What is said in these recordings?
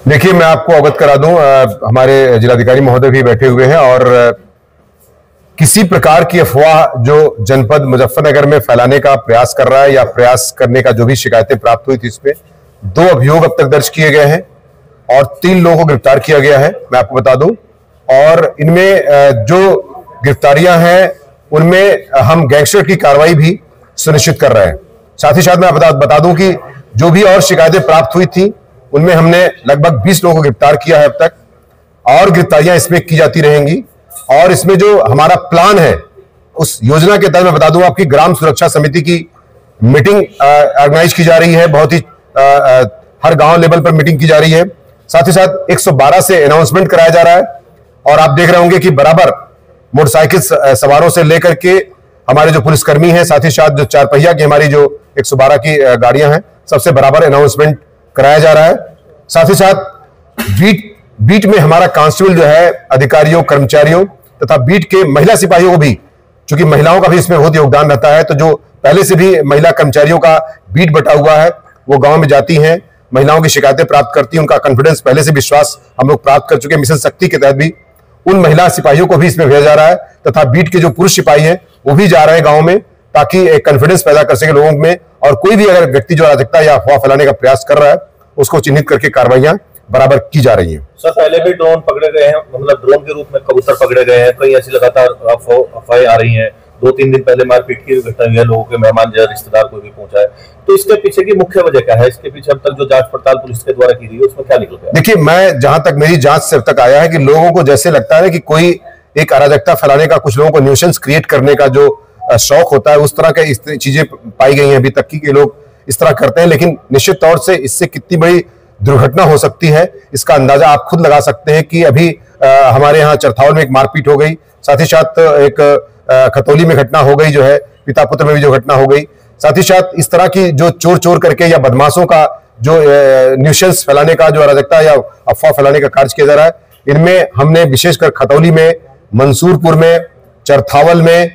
देखिए, मैं आपको अवगत करा दूं, हमारे जिलाधिकारी महोदय भी बैठे हुए हैं और किसी प्रकार की अफवाह जो जनपद मुजफ्फरनगर में फैलाने का प्रयास कर रहा है या प्रयास करने का जो भी शिकायतें प्राप्त हुई थी, इसमें 2 अभियोग अब तक दर्ज किए गए हैं और 3 लोगों को गिरफ्तार किया गया है, मैं आपको बता दूं। और इनमें जो गिरफ्तारियां हैं उनमें हम गैंगस्टर की कार्रवाई भी सुनिश्चित कर रहे हैं। साथ ही साथ मैं बता दूं कि जो भी और शिकायतें प्राप्त हुई थी उनमें हमने लगभग 20 लोगों को गिरफ्तार किया है अब तक, और गिरफ्तारियां इसमें की जाती रहेंगी। और इसमें जो हमारा प्लान है उस योजना के तहत मैं बता दूं आपकी ग्राम सुरक्षा समिति की मीटिंग ऑर्गेनाइज की जा रही है, बहुत ही हर गांव लेवल पर मीटिंग की जा रही है। साथ ही साथ 112 से अनाउंसमेंट कराया जा रहा है और आप देख रहे होंगे कि बराबर मोटरसाइकिल सवारों से लेकर के हमारे जो पुलिसकर्मी हैं, साथ ही साथ जो 4 पहिया की हमारी जो 112 की गाड़ियां हैं, सबसे बराबर अनाउंसमेंट कराया जा रहा है। साथ ही साथ बीट में हमारा कांस्टेबल जो है अधिकारियों कर्मचारियों तथा बीट के महिला सिपाहियों को भी, चूंकि महिलाओं का भी इसमें बहुत योगदान रहता है, तो जो पहले से भी महिला कर्मचारियों का बीट बटा हुआ है वो गांव में जाती हैं, महिलाओं की शिकायतें प्राप्त करती हैं, उनका कॉन्फिडेंस पहले से विश्वास हम लोग प्राप्त कर चुके हैं। मिशन शक्ति के तहत भी उन महिला सिपाहियों को भी इसमें भेजा जा रहा है तथा बीट के जो पुरुष सिपाही हैं वो भी जा रहे हैं गांव में, ताकि एक कॉन्फिडेंस पैदा कर सके लोगों में। और कोई भी अगर व्यक्ति जो अराजकता या अफवाह फैलाने का प्रयास कर रहा है उसको चिन्हित करके कार्रवाइयां बराबर की जा रही हैं। सर, पहले भी ड्रोन पकड़े गए हैं, मतलब ड्रोन के रूप में कबूतर पकड़े गए हैं, कई ऐसी लगातार अफवाहें आ रही हैं। 2-3 दिन पहले मारपीट की घटना हुई है, लोगों के मेहमान या रिश्तेदार को भी पहुंचा है, तो इसके पीछे की मुख्य वजह क्या है? इसके पीछे अब तक जो जांच पड़ताल पुलिस के द्वारा की गई है उसमें क्या निकल गया? देखिए, मैं जहां तक मेरी जांच से अब तक आया है कि लोगों को जैसे लगता है कि कोई एक अराजकता फैलाने का, कुछ लोगों को न्यूसेंस क्रिएट करने का जो शौक होता है, उस तरह के चीजें पाई गई हैं अभी तक की, लोग इस तरह करते हैं। लेकिन निश्चित तौर से इससे कितनी बड़ी दुर्घटना हो सकती है इसका अंदाजा आप खुद लगा सकते हैं कि अभी हमारे यहाँ चरथावल में एक मारपीट हो गई, साथ ही साथ एक खतौली में घटना हो गई, जो है पिता पुत्र में भी जो घटना हो गई। साथ ही साथ इस तरह की जो चोर करके या बदमाशों का जो न्यूसेंस फैलाने का, जो अराजकता या अफवाह फैलाने का कार्य किया जा रहा है, इनमें हमने विशेषकर खतौली में, मंसूरपुर में, चरथावल में,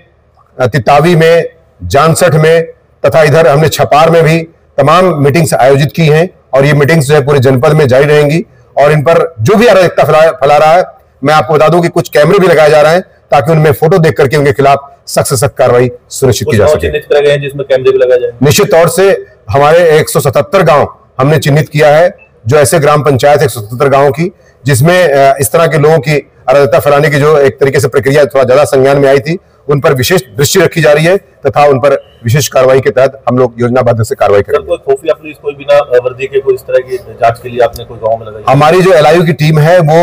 तितावी में, जानसठ में तथा इधर हमने छपार में भी तमाम मीटिंग्स आयोजित की हैं और ये मीटिंग्स जो है पूरे जनपद में जारी रहेंगी। और इन पर जो भी अराजकता फैला रहा है, मैं आपको बता दूं कि कुछ कैमरे भी लगाए जा रहे हैं ताकि उनमें फोटो देख करके उनके खिलाफ सख्त से सख्त कार्रवाई सुनिश्चित की जा सके। जिसमें कैमरे भी लगाए जाए। निश्चित तौर से हमारे 177 गांव हमने चिन्हित किया है, जो ऐसे ग्राम पंचायत 177 गांवों की, जिसमें इस तरह के लोगों की अराजकता फैलाने की जो एक तरीके से प्रक्रिया थोड़ा ज्यादा संज्ञान में आई थी, उन पर विशेष दृष्टि रखी जा रही है तथा उन पर विशेष कार्रवाई के तहत हम लोग योजनाबद्ध से कार्रवाई करेंगे। कोई खुफिया पुलिस, कोई बिना वर्दी के कोई इस तरह की जांच के लिए आपने कोई गांव में लगाई? हमारी जो LIU की टीम है वो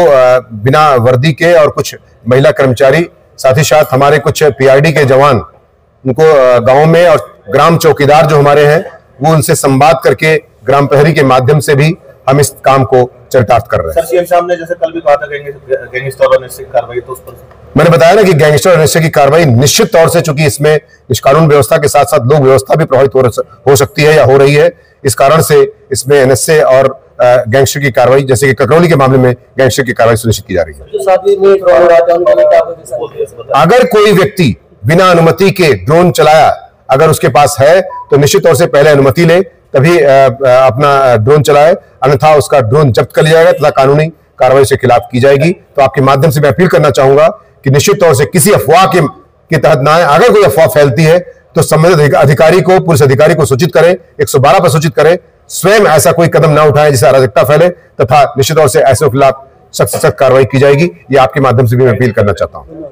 बिना वर्दी के और कुछ महिला कर्मचारी, साथ ही साथ हमारे कुछ PRD के जवान, उनको गाँव में, और ग्राम चौकीदार जो हमारे हैं वो उनसे संवाद करके ग्राम प्रहरी के माध्यम से भी हम इस काम को चरितार्थ कर रहे हैं। सर, CM साहब ने जैसे कल भी कहा था गैंगस्टर और निश्चित कार्रवाई, तो उस पर मैंने बताया ना कि गैंगस्टर और निश्चय की कार्रवाई निश्चित तौर से, चूंकि इसमें इस कानून व्यवस्था के साथ साथ लोक व्यवस्था भी प्रभावित हो सकती है या हो रही है, इस कारण से इसमें NSA और गैंगस्टर की कार्रवाई, जैसे कि ककरौली के मामले में गैंगस्टर की कार्रवाई सुनिश्चित की जा रही है। अगर कोई व्यक्ति बिना अनुमति के ड्रोन चलाया, अगर उसके पास है, तो निश्चित तौर से पहले अनुमति ले तभी अपना ड्रोन चलाए, अन्यथा उसका ड्रोन जब्त कर लिया जाएगा तथा कानूनी कार्रवाई से खिलाफ की जाएगी। तो आपके माध्यम से मैं अपील करना चाहूंगा कि निश्चित तौर से किसी अफवाह के तहत ना आए। अगर कोई अफवाह फैलती है तो संबंधित अधिकारी को, पुलिस अधिकारी को सूचित करें, 112 पर सूचित करें, स्वयं ऐसा कोई कदम ना उठाएं जिससे अराजकता फैले, तथा निश्चित तौर से ऐसे खिलाफ सख्त कार्रवाई की जाएगी। ये आपके माध्यम से भी मैं अपील करना चाहता हूं।